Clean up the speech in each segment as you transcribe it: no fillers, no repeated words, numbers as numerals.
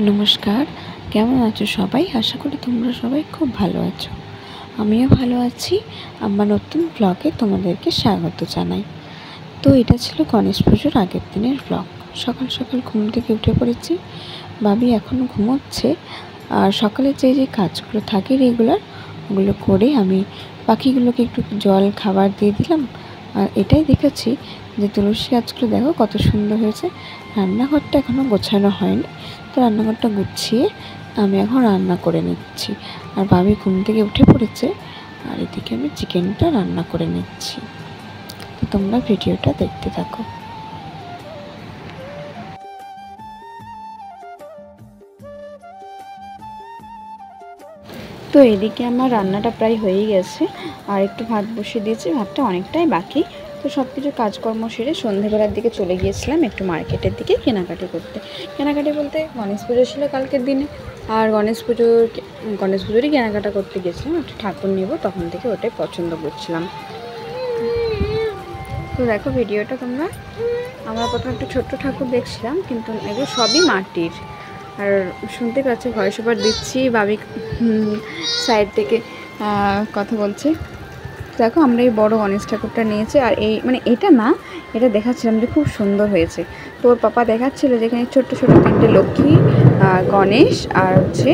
নমস্কার, কেমন আছো সবাই? আশা করি তোমরা সবাই খুব ভালো আছো। আমিও ভালো আছি। আমার নতুন ব্লগে তোমাদেরকে স্বাগত জানাই। তো এটা ছিল গণেশ পুজোর আগের দিনের ব্লগ। সকাল সকাল ঘুম থেকে উঠে পড়েছি। ভাবি এখনও ঘুমোচ্ছে। আর সকালে যে কাজগুলো থাকে রেগুলার, ওগুলো করে আমি পাখিগুলোকে একটু জল খাবার দিয়ে দিলাম। আর এটাই দেখেছি যে তুলসী গাছগুলো দেখো কত সুন্দর হয়েছে। রান্নাঘরটা এখনও গোছানো হয়নি, তো রান্নাঘরটা গুছিয়ে আমি এখন রান্না করে নিচ্ছি। আর ভাবি ঘুম থেকে উঠে পড়েছে, আর এদিকে আমি চিকেনটা রান্না করে নিচ্ছি। তো তোমরা ভিডিওটা দেখতে থাকো। তো এদিকে আমার রান্নাটা প্রায় হয়েই গেছে, আর একটু ভাত বসিয়ে দিয়েছি। ভাতটা অনেকটাই বাকি। তো সব কিছু কাজকর্ম সেরে সন্ধেবেলার দিকে চলে গিয়েছিলাম একটু মার্কেটের দিকে কেনাকাটি করতে। কেনাকাটি বলতে গণেশ পুজো ছিল কালকের দিনে, আর গণেশ পুজোরই কেনাকাটা করতে গেছিলাম। একটা ঠাকুর নেব, তখন থেকে ওটাই পছন্দ করছিলাম। তো দেখো ভিডিওটা তোমরা। আমরা প্রথমে একটা ছোট্ট ঠাকুর দেখছিলাম, কিন্তু এগুলো সবই মাটির। আর শুনতে পাচ্ছি ভয়েস ওভার দিচ্ছি, ভাবি সাইড থেকে কথা বলছে। দেখো আমরা এই বড় গণেশ ঠাকুরটা নিয়েছি, আর এটা না, এটা দেখাচ্ছিলাম যে খুব সুন্দর হয়েছে। তো ওর পাপা দেখাচ্ছিল যে এখানে ছোট্ট ছোট্ট তিনটে লক্ষ্মী, গণেশ আর হচ্ছে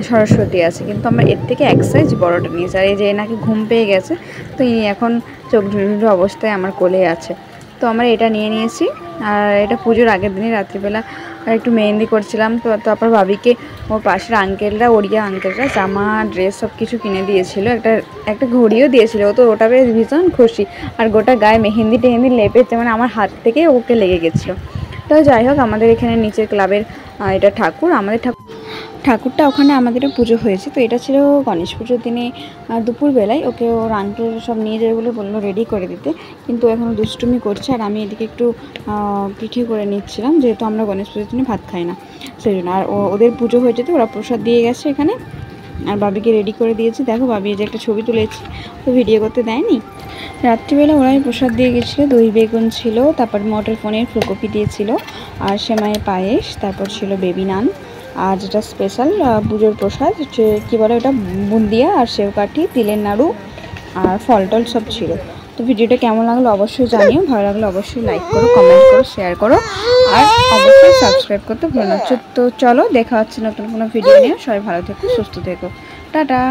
সরস্বতী আছে, কিন্তু আমরা এর থেকে এক সাইজ বড়টা নিয়েছি। আর এই যে নাকি ঘুম পেয়ে গেছে, তো ইনি এখন চোখ ঢুলঢুলু অবস্থায় আমার কোলে আছে। তো আমরা এটা নিয়ে নিয়েছি। আর এটা পুজোর আগের দিনই রাত্রিবেলা আর একটু মেহেন্দি করছিলাম। তো তারপর ভাবিকে ওর পাশের আঙ্কেলরা, ওড়িয়া আঙ্কেলরা জামা ড্রেস সব কিছু কিনে দিয়েছিল, একটা ঘড়িও দিয়েছিল। ও তো ওটা বেশ ভীষণ খুশি, আর গোটা গায়ে মেহেন্দি টেহেন্দি লেপেছে, মানে আমার হাত থেকে ওকে লেগে গেছিলো। তো যাই হোক, আমাদের এখানে নিচের ক্লাবের এটা ঠাকুর, আমাদের ঠাকুরটা ওখানে আমাদের পুজো হয়েছে। তো এটা ছিল গণেশ পুজোর দিনে দুপুরবেলায়। ওকে ওর আঙ্কেল সব নিয়ে যাবে বলে বললো রেডি করে দিতে, কিন্তু এখনও দুষ্টুমি করছে। আর আমি এদিকে একটু পিঠে করে নিচ্ছিলাম, যেহেতু আমরা গণেশ পুজোর দিনে ভাত খাই না, সেই জন্য। আর ওদের পুজো হয়ে যেতে ওরা প্রসাদ দিয়ে গেছে এখানে, আর বাবিকে রেডি করে দিয়েছি। দেখো বাবি যে একটা ছবি তুলেছি, তো ভিডিও করতে দেয়নি। রাত্রিবেলা ওরাই প্রসাদ দিয়ে গেছিলো। দই বেগুন ছিল, তারপর মটর পনির ফুলকপি দিয়েছিল, আর সেমাইয়ের পায়েস, তারপর ছিল বেবি নান, আর যেটা স্পেশাল পুজোর প্রসাদ হচ্ছে কী বলে ওটা, বুন্দিয়া আর সেবকাঠি, তিলের নাড়ু আর ফল টল সব ছিল। তো ভিডিওটা কেমন লাগলো অবশ্যই জানিও। ভালো লাগলে অবশ্যই লাইক করো, কমেন্ট করো, শেয়ার করো, আর অবশ্যই সাবস্ক্রাইব করতে ভুলো না। তো চলো, দেখা হচ্ছে নতুন কোনো ভিডিও নিয়ে। সবাই ভালো থেকো, সুস্থ থেকো, টাটা।